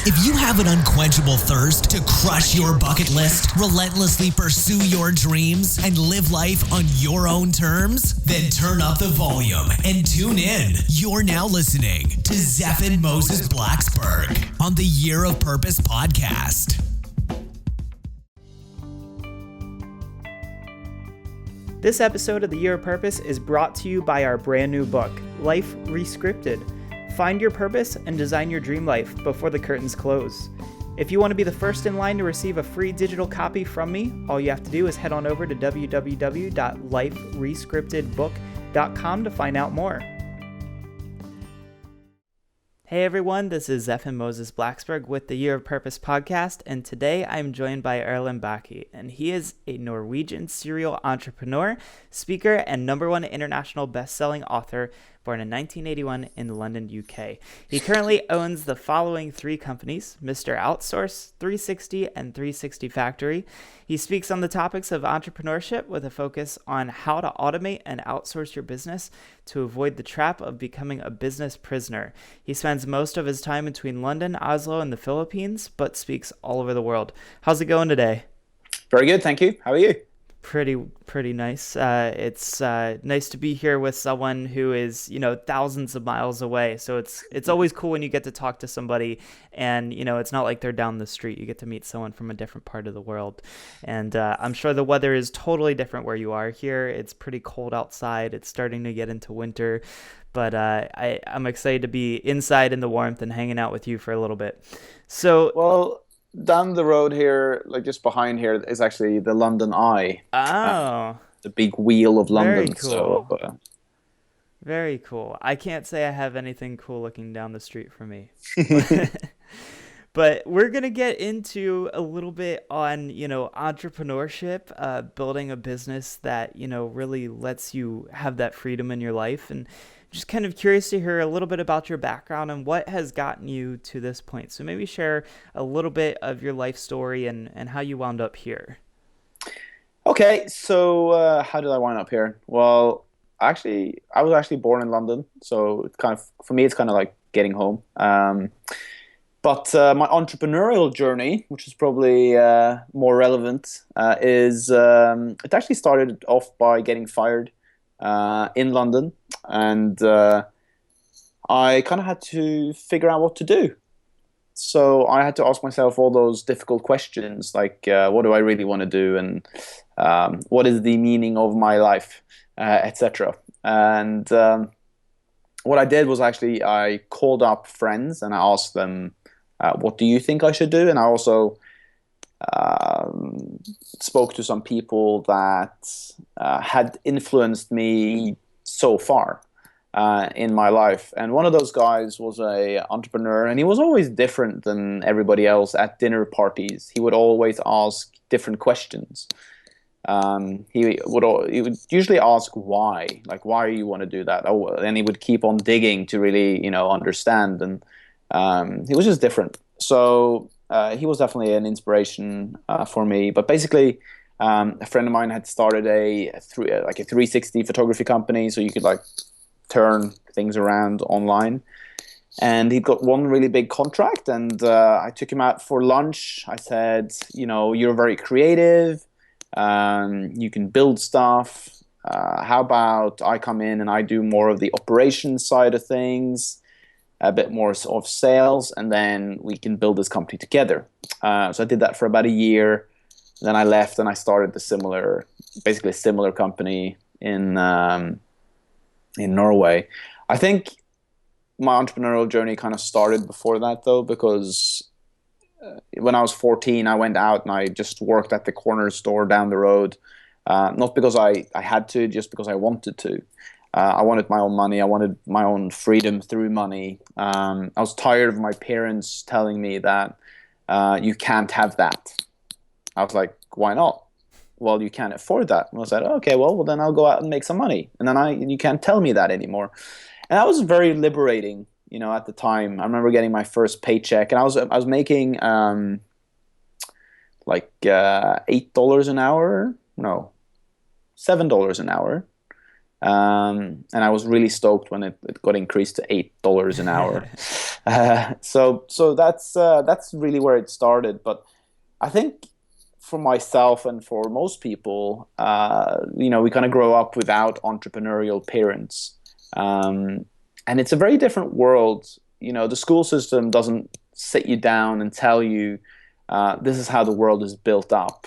If you have an unquenchable thirst to crush your bucket list, relentlessly pursue your dreams, and live life on your own terms, then turn up the volume and tune in. You're now listening to Zeph and Moses Blacksburg on the Year of Purpose podcast. This episode of the Year of Purpose is brought to you by our brand new book, Life Rescripted. Find your purpose and design your dream life before the curtains close. If you want to be the first in line to receive a free digital copy from me, all you have to do is head on over to www.liferescriptedbook.com to find out more. Hey everyone, this is Zeph and Moses Blacksburg with the Year of Purpose podcast, and today I'm joined by Erlend Bakke, and he is a Norwegian serial entrepreneur, speaker, and #1 international best-selling author, born in 1981 in London, UK. He currently owns the following 3 companies: Mr. Outsource, 360, and 360 Factory. He speaks on the topics of entrepreneurship with a focus on how to automate and outsource your business to avoid the trap of becoming a business prisoner. He spends most of his time between London, Oslo, and the Philippines, but speaks all over the world. How's it going today? Very good, thank you. How are you? Pretty nice. It's nice to be here with someone who is, thousands of miles away. So it's always cool when you get to talk to somebody and, it's not like they're down the street. You get to meet someone from a different part of the world. And I'm sure the weather is totally different where you are here. It's pretty cold outside. It's starting to get into winter. But I'm excited to be inside in the warmth and hanging out with you for a little bit. Well, down the road here, like just behind here, is actually the London Eye. Oh. The big wheel of London. Very cool. Very cool. I can't say I have anything cool looking down the street from me. But we're going to get into a little bit on, entrepreneurship, building a business that, really lets you have that freedom in your life. And just kind of curious to hear a little bit about your background and what has gotten you to this point. So maybe share a little bit of your life story and how you wound up here. Okay, so how did I wind up here? Well, I was actually born in London, so it's for me, it's kind of like getting home. But my entrepreneurial journey, which is probably more relevant, is it actually started off by getting fired in London, and I kind of had to figure out what to do. So I had to ask myself all those difficult questions, like what do I really want to do, and what is the meaning of my life, etc. And what I did was actually I called up friends and I asked them, what do you think I should do? And I also spoke to some people that had influenced me so far in my life. And one of those guys was an entrepreneur, and he was always different than everybody else at dinner parties. He would always ask different questions. He would usually ask why, like, why you want to do that? Oh, and he would keep on digging to really, understand. And he was just different. So he was definitely an inspiration for me. But basically, a friend of mine had started a 360 photography company, so you could turn things around online. And he got one really big contract, and I took him out for lunch. I said, you're very creative. You can build stuff. How about I come in and I do more of the operations side of things, a bit more of sales, and then we can build this company together. So I did that for about a year. Then I left and I started basically a similar company in Norway. I think my entrepreneurial journey kind of started before that, though, because when I was 14, I went out and I just worked at the corner store down the road. Not because I had to, just because I wanted to. I wanted my own money. I wanted my own freedom through money. I was tired of my parents telling me that you can't have that. I was like, why not? Well, you can't afford that. And I said, okay, well, then I'll go out and make some money. And then you can't tell me that anymore. And that was very liberating, at the time. I remember getting my first paycheck, and I was making $8 an hour. No, $7 an hour. And I was really stoked when it got increased to $8 an hour. So that's really where it started. But I think for myself and for most people, we kind of grow up without entrepreneurial parents. And it's a very different world. The school system doesn't sit you down and tell you this is how the world is built up.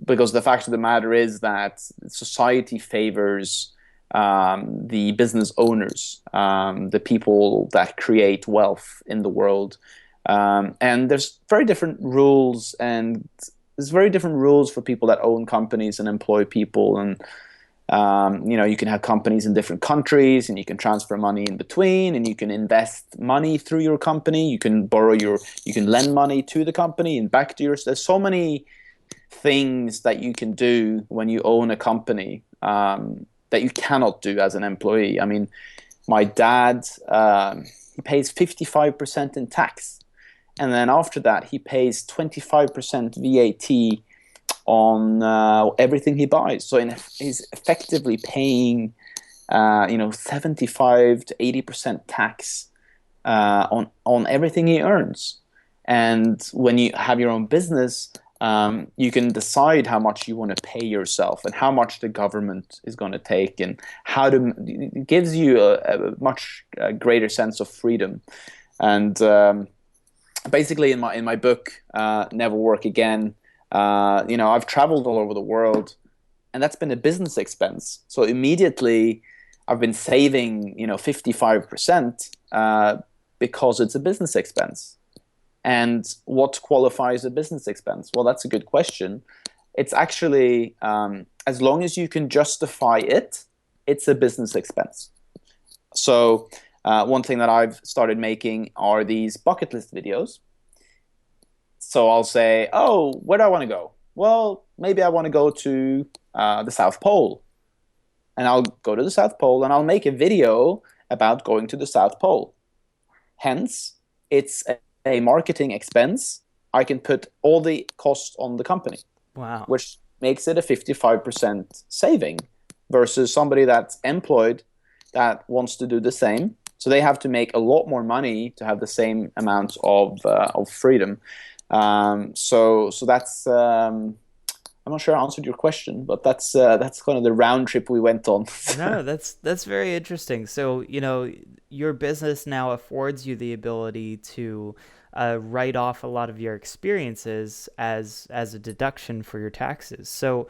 Because the fact of the matter is that society favors the business owners, the people that create wealth in the world. And there's very different rules, and there's very different rules for people that own companies and employ people. And you can have companies in different countries, and you can transfer money in between, and you can invest money through your company. You can you can lend money to the company and back to yours. There's so many things that you can do when you own a company that you cannot do as an employee. I mean, my dad, he pays 55% in tax. And then after that, he pays 25% VAT on everything he buys. So he's effectively paying, 75 to 80% tax on everything he earns. And when you have your own business, you can decide how much you want to pay yourself and how much the government is going to take, and it gives you a much greater sense of freedom. And basically, in my book, Never Work Again, I've traveled all over the world, and that's been a business expense. So immediately, I've been saving 55% because it's a business expense. And what qualifies a business expense? Well, that's a good question. It's actually, as long as you can justify it, it's a business expense. So one thing that I've started making are these bucket list videos. So I'll say, oh, where do I want to go? Well, maybe I want to go to the South Pole. And I'll go to the South Pole and I'll make a video about going to the South Pole. Hence, it's a marketing expense. I can put all the costs on the company. Wow. Which makes it a 55% saving versus somebody that's employed that wants to do the same. So they have to make a lot more money to have the same amount of freedom. So that's I'm not sure I answered your question, but that's kind of the round trip we went on. No, that's very interesting. So, your business now affords you the ability to write off a lot of your experiences as a deduction for your taxes. So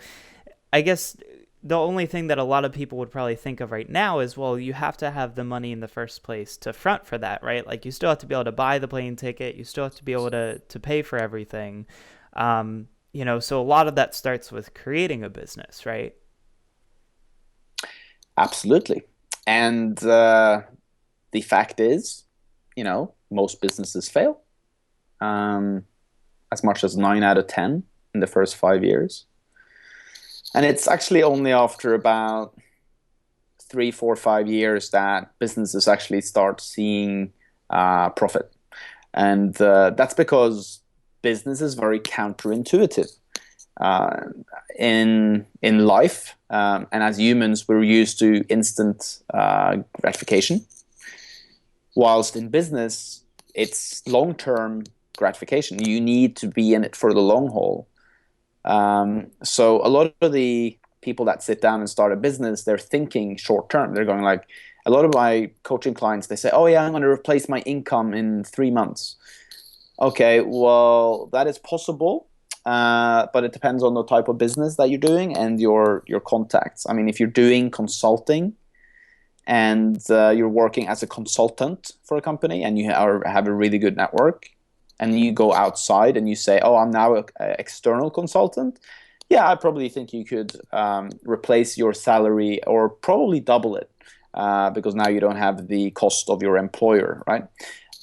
I guess the only thing that a lot of people would probably think of right now is, well, you have to have the money in the first place to front for that, right? Like, you still have to be able to buy the plane ticket. You still have to be able to pay for everything. So a lot of that starts with creating a business, right? Absolutely. And the fact is, most businesses fail. As much as 9 out of 10 in the first 5 years. And it's actually only after about 3, 4, 5 years that businesses actually start seeing profit. And that's because business is very counterintuitive. In life, and as humans, we're used to instant gratification. Whilst in business, it's long-term gratification. You need to be in it for the long haul. So a lot of the people that sit down and start a business, they're thinking short term. They're going like, a lot of my coaching clients, they say, oh yeah, I'm going to replace my income in 3 months. Okay, well, that is possible, but it depends on the type of business that you're doing and your contacts. I mean, if you're doing consulting and you're working as a consultant for a company and you have a really good network, and you go outside and you say, oh, I'm now an external consultant, yeah, I probably think you could replace your salary or probably double it because now you don't have the cost of your employer, right?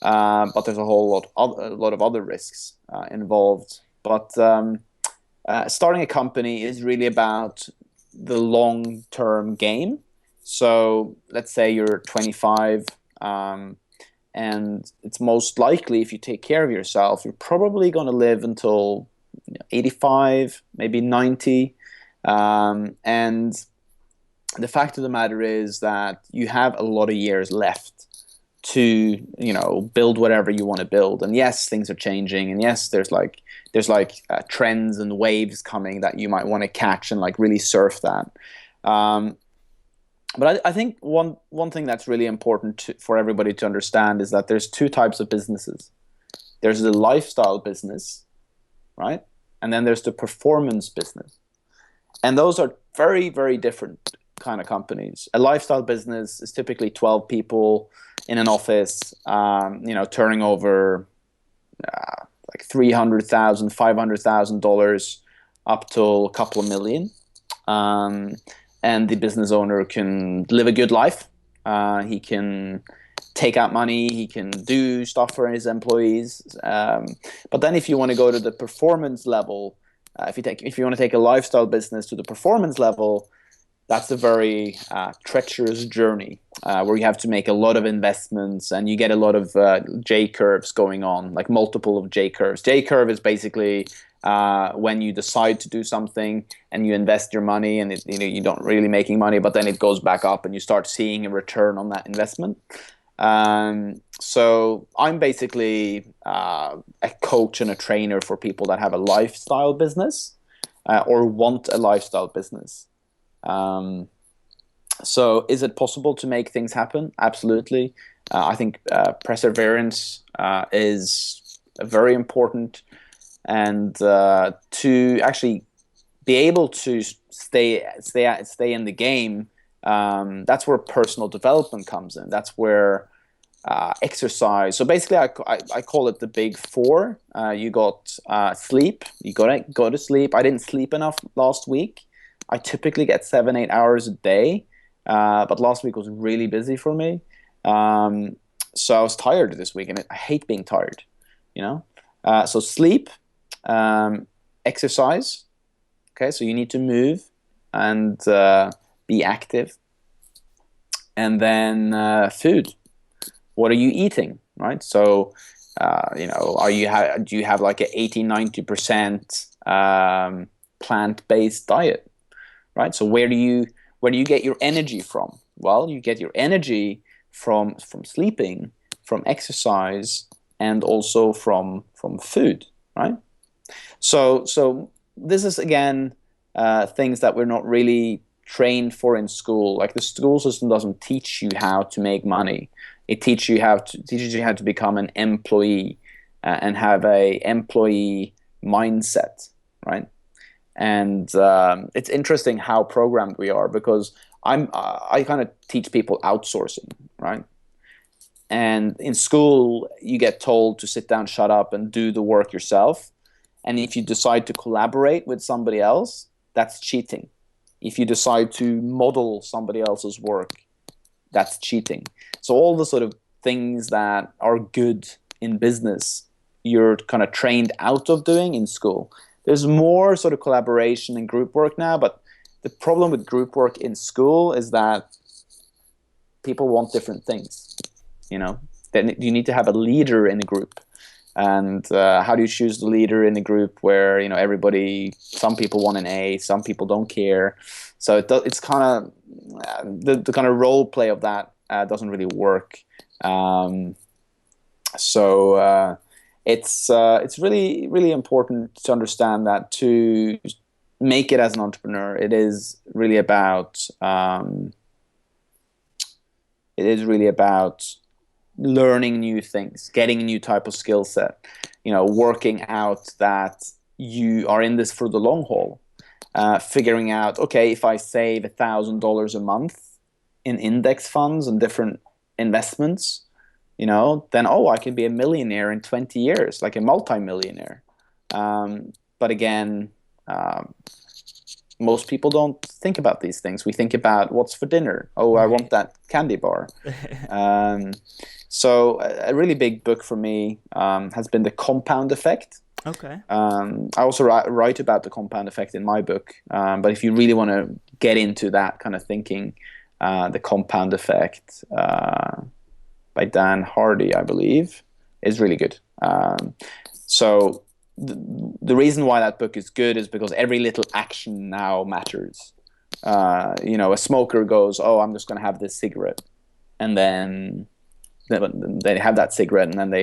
But there's a lot of other risks involved. But starting a company is really about the long-term game. So let's say you're 25, and it's most likely, if you take care of yourself, you're probably going to live until 85, maybe 90. And the fact of the matter is that you have a lot of years left to, you know, build whatever you want to build. And yes, things are changing, and yes, there's trends and waves coming that you might want to catch and like really surf that. But I think one thing that's really important for everybody to understand is that there's two types of businesses. There's the lifestyle business, right? And then there's the performance business. And those are very, very different kind of companies. A lifestyle business is typically 12 people in an office, you know, turning over like $300,000, $500,000 up to a couple of million. And the business owner can live a good life. He can take out money. He can do stuff for his employees. But then if you want to go to the performance level, if you want to take a lifestyle business to the performance level, that's a very treacherous journey where you have to make a lot of investments, and you get a lot of J curves going on, like multiple of J curves. J curve is basically when you decide to do something and you invest your money, and you know, you don't really making money, but then it goes back up and you start seeing a return on that investment. So I'm basically a coach and a trainer for people that have a lifestyle business or want a lifestyle business. So is it possible to make things happen? Absolutely. I think perseverance is very important, and to actually be able to stay in the game, that's where personal development comes in. That's where exercise. So basically, I call it the big four. You got sleep. You gotta go to sleep. I didn't sleep enough last week. I typically get 7-8 hours a day, but last week was really busy for me. So I was tired this week, and I hate being tired, you know. So sleep, exercise. Okay, so you need to move and be active, and then food. What are you eating, right? So, you know, do you have like an 80-90% plant-based diet? Right. So where do you get your energy from? Well, you get your energy from sleeping, from exercise, and also from food. Right. So this is again things that we're not really trained for in school. Like the school system doesn't teach you how to make money. It teaches you how to become an employee and have a employee mindset. Right. And it's interesting how programmed we are, because I kind of teach people outsourcing, right? And in school, you get told to sit down, shut up, and do the work yourself. And if you decide to collaborate with somebody else, that's cheating. If you decide to model somebody else's work, that's cheating. So all the sort of things that are good in business, you're kind of trained out of doing in school. There's more sort of collaboration and group work now, but the problem with group work in school is that people want different things. You know, then you need to have a leader in a group, and how do you choose the leader in a group where, you know, some people want an A, some people don't care. So it's kind of the kind of role play of that doesn't really work. It's really, really important to understand that to make it as an entrepreneur, it is really about learning new things, getting a new type of skill set, you know, working out that you are in this for the long haul, figuring out, okay, if I save $1,000 a month in index funds and different investments, you know, then, I could be a millionaire in 20 years, like a multi-millionaire. But again, most people don't think about these things. We think about what's for dinner. I want that candy bar. So a really big book for me has been The Compound Effect. Okay. I also write about the compound effect in my book. But if you really want to get into that kind of thinking, The Compound Effect by Dan Hardy, I believe, is really good. So the reason why that book is good is because every little action now matters. a smoker goes, oh, I'm just going to have this cigarette. And then they have that cigarette, and then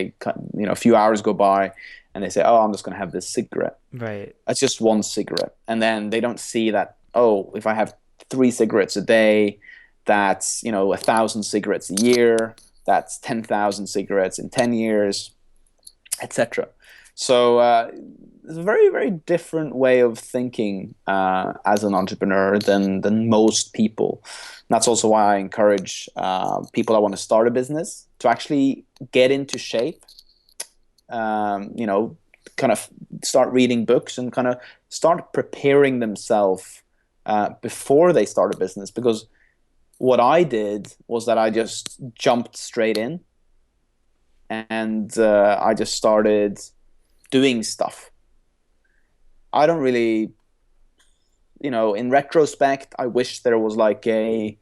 a few hours go by and they say, oh, I'm just going to have this cigarette. Right. That's just one cigarette. And then they don't see that, oh, if I have 3 cigarettes a day, that's, 1,000 cigarettes a year. That's 10,000 cigarettes in 10 years, etc. So it's a very, very different way of thinking as an entrepreneur than most people. And that's also why I encourage people that want to start a business to actually get into shape, kind of start reading books and kind of start preparing themselves before they start a business. Because what I did was that I just jumped straight in, and I just started doing stuff. I don't really, in retrospect, I wish there was like a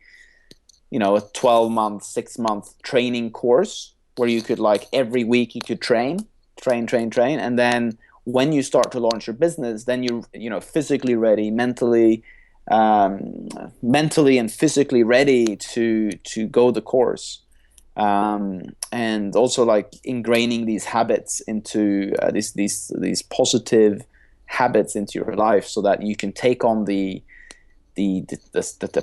12-month, 6-month training course where you could, like, every week you could train. And then when you start to launch your business, then you're physically ready, mentally and physically ready to go the course. And also, like, ingraining these habits into these positive habits into your life, so that you can take on the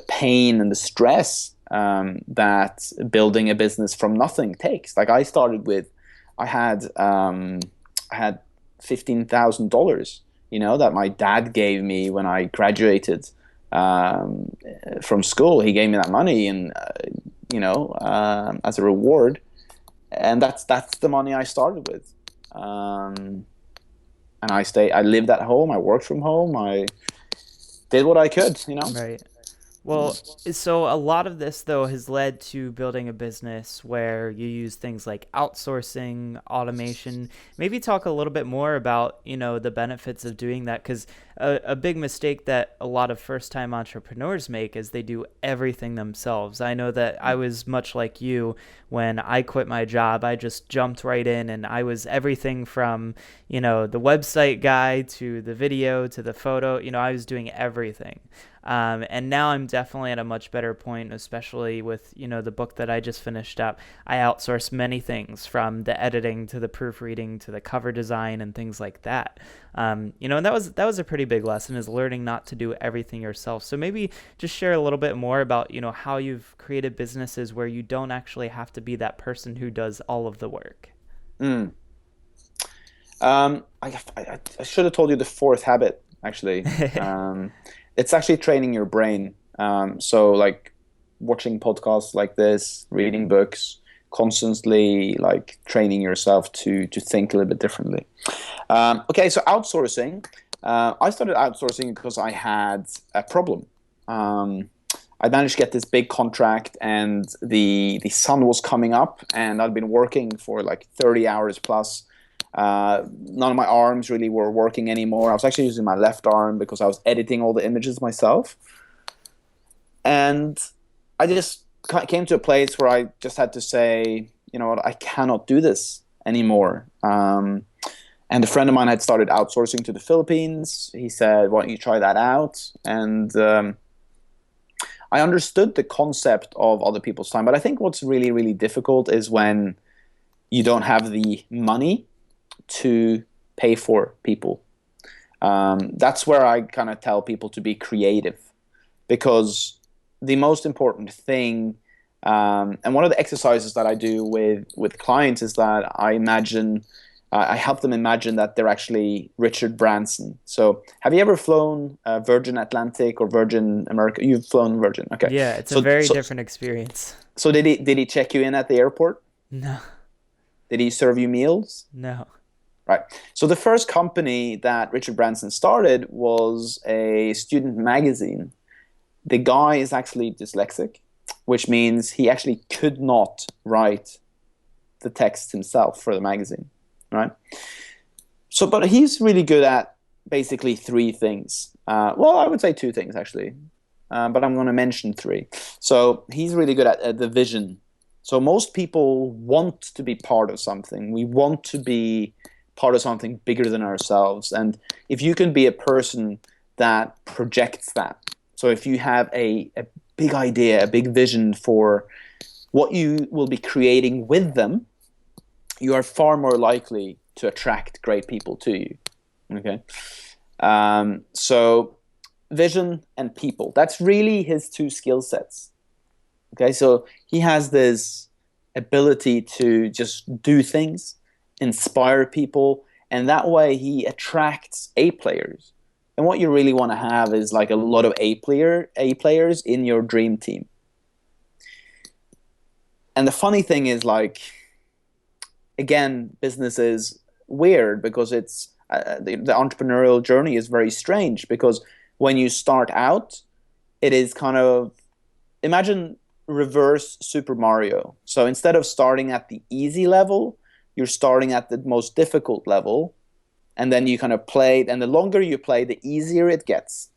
pain and the stress that building a business from nothing takes. Like, I started with, I had $15,000, that my dad gave me when I graduated from school. He gave me that money, and as a reward, and that's the money I started with. And I lived at home. I worked from home. I did what I could. Right. Well, so a lot of this, though, has led to building a business where you use things like outsourcing, automation. Maybe talk a little bit more about, the benefits of doing that, because a big mistake that a lot of first-time entrepreneurs make is they do everything themselves. I know that I was much like you. When I quit my job, I just jumped right in, and I was everything from, the website guy to the video to the photo. I was doing everything. And now I'm definitely at a much better point, especially with, the book that I just finished up. I outsource many things, from the editing to the proofreading to the cover design and things like that. And that was a pretty big lesson, is learning not to do everything yourself. So maybe just share a little bit more about, how you've created businesses where you don't actually have to be that person who does all of the work. I should have told you the 4th habit, actually. It's actually training your brain. So, like, watching podcasts like this, reading books, constantly, like, training yourself to think a little bit differently. Okay, so outsourcing. I started outsourcing because I had a problem. I managed to get this big contract, and the sun was coming up, and I'd been working for like 30 hours plus. None of my arms really were working anymore. I was actually using my left arm because I was editing all the images myself. And I just came to a place where I just had to say, you know what, I cannot do this anymore. And a friend of mine had started outsourcing to the Philippines. He said, why don't you try that out? And I understood the concept of other people's time. But I think what's really, really difficult is when you don't have the money to pay for people. That's where I kind of tell people to be creative, because the most important thing, and one of the exercises that I do with clients is that I help them imagine that they're actually Richard Branson. So have you ever flown Virgin Atlantic or Virgin America? You've flown Virgin, okay. Yeah, it's a very different experience. So did he check you in at the airport? No. Did he serve you meals? No. Right. So the first company that Richard Branson started was a student magazine. The guy is actually dyslexic, which means he actually could not write the text himself for the magazine, right? So, but he's really good at basically 3 things. Well, I would say 2 things, actually, but I'm going to mention 3. So he's really good at the vision. So most people want to be part of something. We want to be part of something bigger than ourselves. And if you can be a person that projects that, So if you have a big idea, a big vision for what you will be creating with them, you are far more likely to attract great people to you. Okay. So vision and people, that's really his two skill sets. Okay. So he has this ability to just do things, inspire people, and that way he attracts A players. And what you really want to have is like a lot of A players in your dream team. And the funny thing is, like, again, business is weird because it's the entrepreneurial journey is very strange, because when you start out, it is kind of, imagine reverse Super Mario. So instead of starting at the easy level, you're starting at the most difficult level, and then you kind of play, and the longer you play, the easier it gets,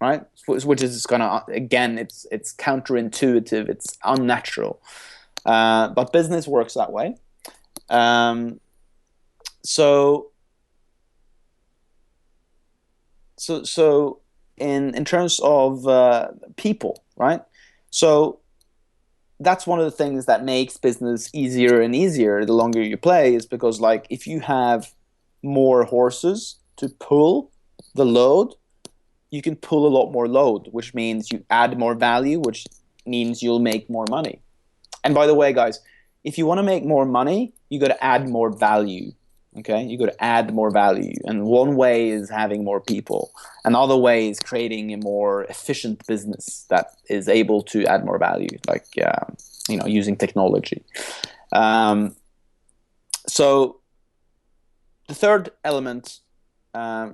right? Which is kind of, again, it's counterintuitive, it's unnatural, but business works that way. So in terms of people, right? So that's one of the things that makes business easier and easier the longer you play, is because, like, if you have more horses to pull the load, you can pull a lot more load, which means you add more value, which means you'll make more money. And by the way, guys, if you want to make more money, you got to add more value. Okay, you got to add more value, and one way is having more people. Another way is creating a more efficient business that is able to add more value, like using technology. So the third element,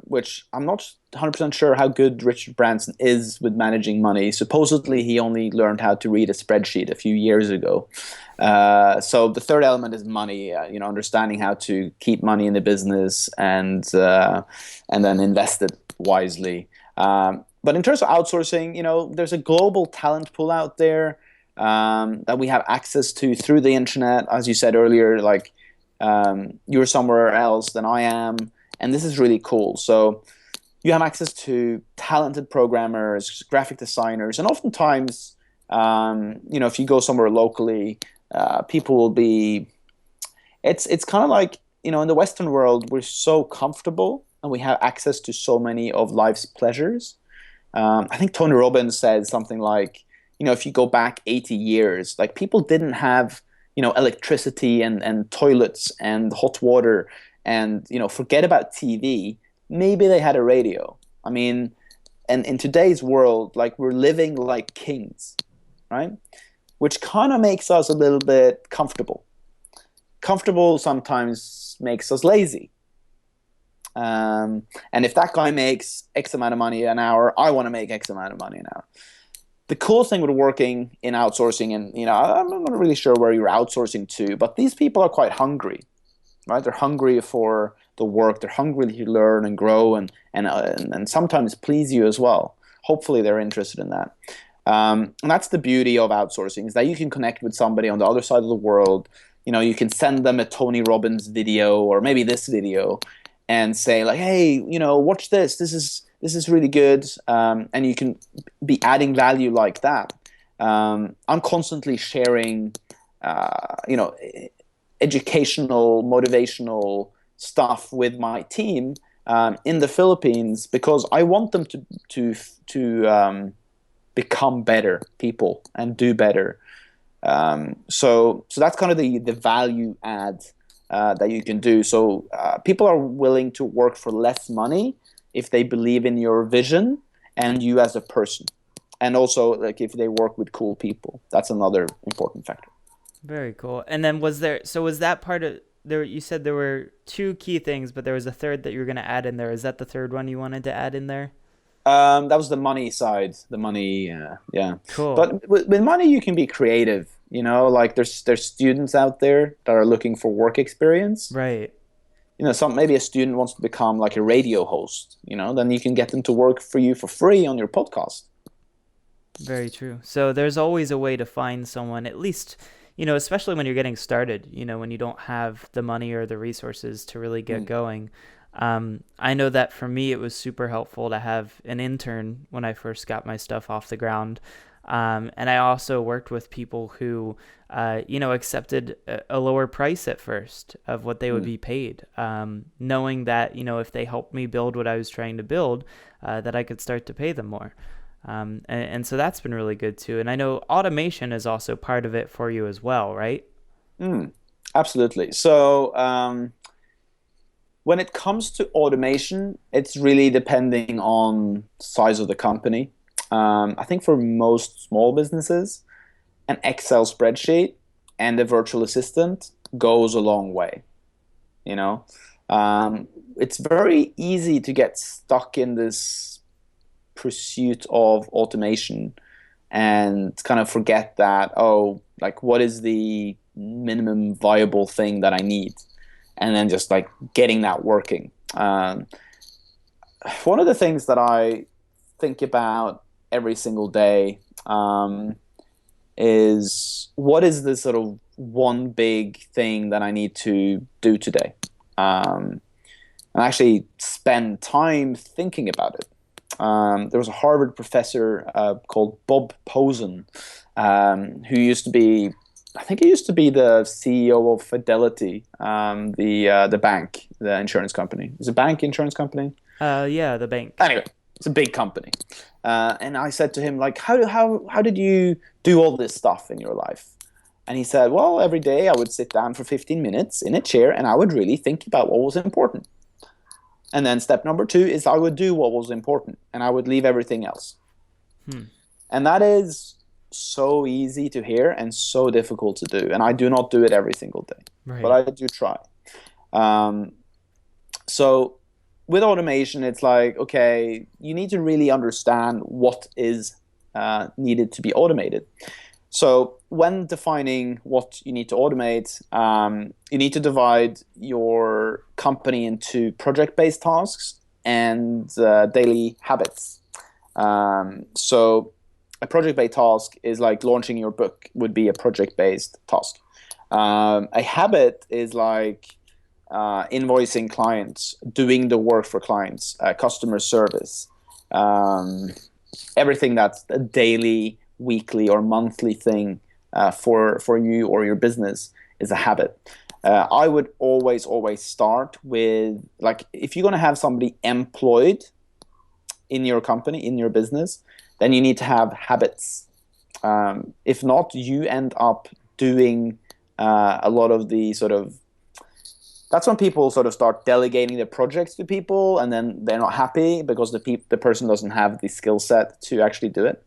which I'm not 100% sure how good Richard Branson is with managing money. Supposedly, he only learned how to read a spreadsheet a few years ago. So the third element is money. Understanding how to keep money in the business and then invest it wisely. But in terms of outsourcing, there's a global talent pool out there that we have access to through the internet. As you said earlier, like you're somewhere else than I am. And this is really cool. So you have access to talented programmers, graphic designers, and oftentimes, if you go somewhere locally, people will be. It's kind of like, in the Western world, we're so comfortable and we have access to so many of life's pleasures. I think Tony Robbins said something like, if you go back 80 years, like, people didn't have electricity and toilets and hot water. And, forget about TV. Maybe they had a radio. I mean, and in today's world, like, we're living like kings, right? Which kind of makes us a little bit comfortable. Comfortable sometimes makes us lazy. And if that guy makes X amount of money an hour, I want to make X amount of money an hour. The cool thing with working in outsourcing, and, I'm not really sure where you're outsourcing to, but these people are quite hungry. Right, they're hungry for the work. They're hungry to learn and grow and sometimes please you as well. Hopefully, they're interested in that. And that's the beauty of outsourcing, is that you can connect with somebody on the other side of the world. You can send them a Tony Robbins video or maybe this video, and say, like, hey, watch this. This is really good, and you can be adding value like that. I'm constantly sharing, educational, motivational stuff with my team in the Philippines, because I want them to become better people and do better. So that's kind of the value add that you can do. So people are willing to work for less money if they believe in your vision and you as a person, and also, like, if they work with cool people. That's another important factor. Very cool. And then was that part of there? You said there were two key things, but there was a third that you were going to add in there. Is that the third one you wanted to add in there? That was the money side. The money, yeah. Cool. But with money, you can be creative. Like, there's students out there that are looking for work experience. Right. Maybe a student wants to become like a radio host. Then you can get them to work for you for free on your podcast. Very true. So there's always a way to find someone, at least, especially when you're getting started, when you don't have the money or the resources to really get going. I know that for me, it was super helpful to have an intern when I first got my stuff off the ground. And I also worked with people who, accepted a lower price at first of what they would be paid, knowing that, if they helped me build what I was trying to build, that I could start to pay them more. And so that's been really good too. And I know automation is also part of it for you as well, right? Absolutely. So when it comes to automation, it's really depending on size of the company. I think for most small businesses, an Excel spreadsheet and a virtual assistant goes a long way. It's very easy to get stuck in this pursuit of automation and kind of forget that, what is the minimum viable thing that I need? And then just like getting that working. One of the things that I think about every single day is, what is the sort of one big thing that I need to do today? And actually spend time thinking about it. There was a Harvard professor called Bob Posen, who used to be, I think he used to be the CEO of Fidelity, the bank, the insurance company. Is it a bank insurance company? Yeah, the bank. Anyway, it's a big company. And I said to him, like, how did you do all this stuff in your life? And he said, well, every day I would sit down for 15 minutes in a chair and I would really think about what was important. And then step number 2 is I would do what was important and I would leave everything else. And that is so easy to hear and so difficult to do. And I do not do it every single day, but I do try. So with automation, it's like, okay, you need to really understand what is needed to be automated. So when defining what you need to automate, you need to divide your company into project-based tasks and daily habits. So a project-based task is like launching your book would be a project-based task. A habit is like invoicing clients, doing the work for clients, customer service, everything that's a daily, weekly, or monthly thing for you or your business is a habit. I would always start with, like, if you're going to have somebody employed in your company, in your business, then you need to have habits. If not, you end up doing a lot of the sort of, that's when people sort of start delegating their projects to people, and then they're not happy because the person doesn't have the skill set to actually do it.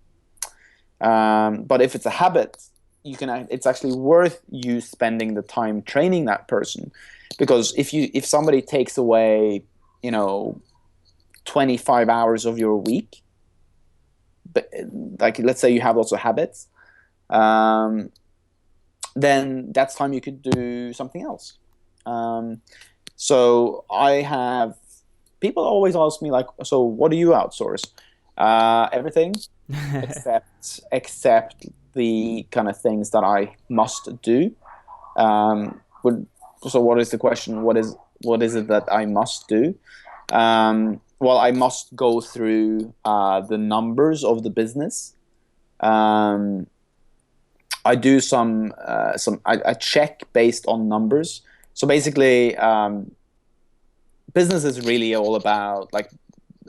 But if it's a habit, it's actually worth you spending the time training that person, because if somebody takes away 25 hours of your week, but like let's say you have lots of habits, then that's time you could do something else. So people always ask me, like, so what do you outsource? Everything except the kind of things that I must do. So what is the question? What is it that I must do? Well, I must go through the numbers of the business. I do I check based on numbers. So basically, business is really all about, like,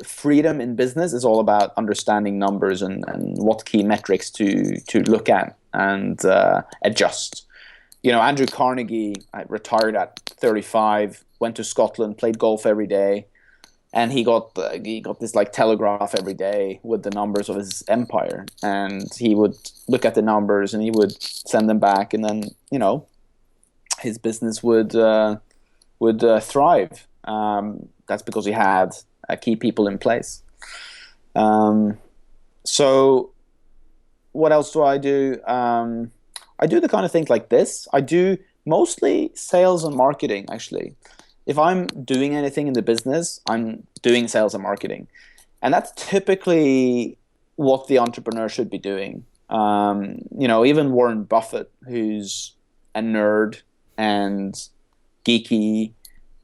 freedom in business is all about understanding numbers and what key metrics to look at and adjust. Andrew Carnegie retired at 35, went to Scotland, played golf every day, and he got this like telegraph every day with the numbers of his empire, and he would look at the numbers and he would send them back, and then his business would thrive. That's because he had key people in place. So what else do? I do the kind of things like this. I do mostly sales and marketing, actually. If I'm doing anything in the business, I'm doing sales and marketing. And that's typically what the entrepreneur should be doing. Even Warren Buffett, who's a nerd and geeky,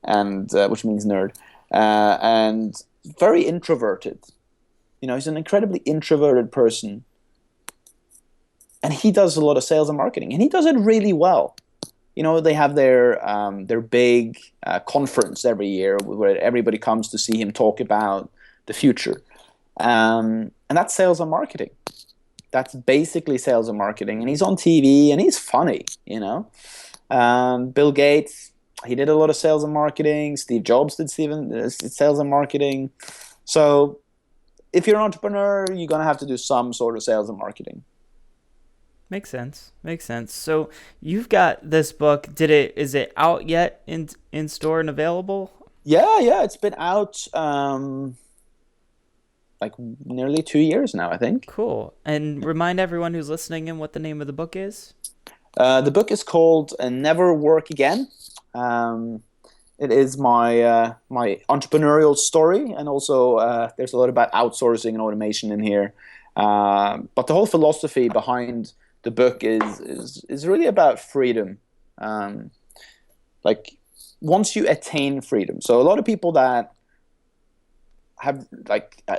and which means nerd, and very introverted. He's an incredibly introverted person, and he does a lot of sales and marketing, and he does it really well. They have their big conference every year where everybody comes to see him talk about the future, and that's sales and marketing. That's basically sales and marketing, and he's on TV and he's funny. Bill Gates, he did a lot of sales and marketing. Steve Jobs did sales and marketing. So if you're an entrepreneur, you're going to have to do some sort of sales and marketing. Makes sense. So you've got this book. Is it out yet in store and available? Yeah. It's been out like nearly 2 years now, I think. Cool. And remind everyone who's listening in what the name of the book is. The book is called Never Work Again. It is my entrepreneurial story, and also there's a lot about outsourcing and automation in here. But the whole philosophy behind the book is really about freedom. Like once you attain freedom, so a lot of people that have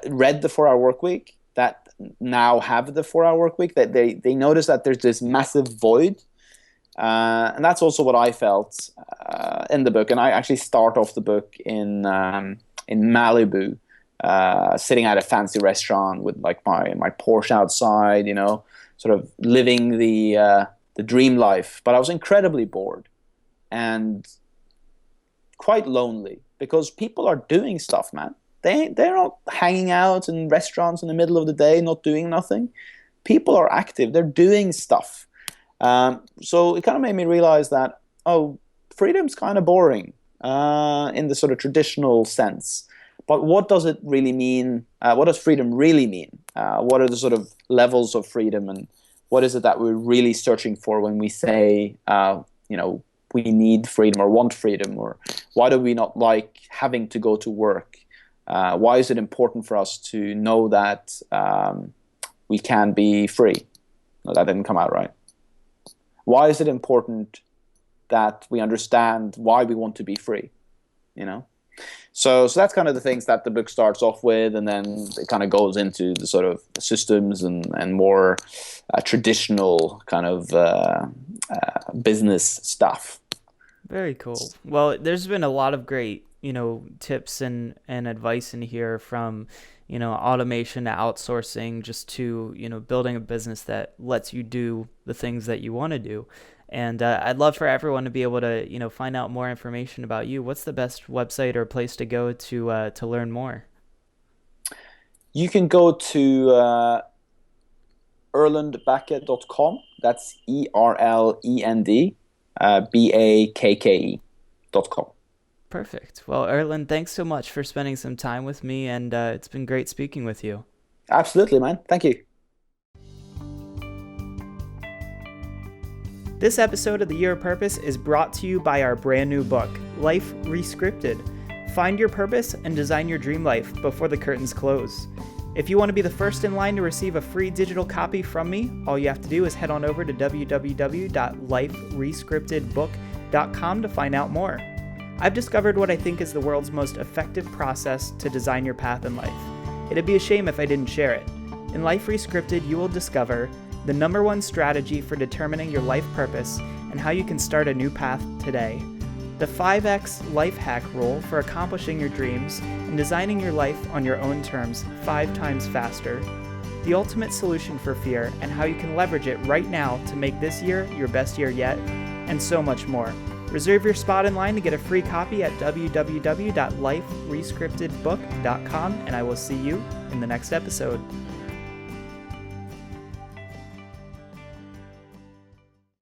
read the 4-Hour Workweek, that now have the 4-Hour Workweek, that they notice that there's this massive void. And that's also what I felt in the book. And I actually start off the book in Malibu, sitting at a fancy restaurant with like my Porsche outside, sort of living the dream life. But I was incredibly bored and quite lonely because people are doing stuff, man. They're not hanging out in restaurants in the middle of the day, not doing nothing. People are active. They're doing stuff. So it kind of made me realize that, freedom's kind of boring in the sort of traditional sense. But what does it really mean? What does freedom really mean? What are the sort of levels of freedom, and what is it that we're really searching for when we say, we need freedom or want freedom, or why do we not like having to go to work? Why is it important for us to know that we can be free? No, that didn't come out right. Why is it important that we understand why we want to be free? So that's kind of the things that the book starts off with, and then it kind of goes into the sort of systems and more traditional kind of business stuff. Very cool. Well, there's been a lot of great, tips and advice in here, from, automation to outsourcing, just to, building a business that lets you do the things that you want to do. And I'd love for everyone to be able to, find out more information about you. What's the best website or place to go to learn more? You can go to erlendbakke.com. That's ERLEND BAKKE.com. Perfect. Well, Erlend, thanks so much for spending some time with me, and it's been great speaking with you. Absolutely, man. Thank you. This episode of The Year of Purpose is brought to you by our brand new book, Life Rescripted. Find your purpose and design your dream life before the curtains close. If you want to be the first in line to receive a free digital copy from me, all you have to do is head on over to www.liferescriptedbook.com to find out more. I've discovered what I think is the world's most effective process to design your path in life. It'd be a shame if I didn't share it. In Life Rescripted, you will discover the #1 strategy for determining your life purpose and how you can start a new path today, the 5X life hack rule for accomplishing your dreams and designing your life on your own terms 5 times faster, the ultimate solution for fear and how you can leverage it right now to make this year your best year yet, and so much more. Reserve your spot in line to get a free copy at www.liferescriptedbook.com, and I will see you in the next episode.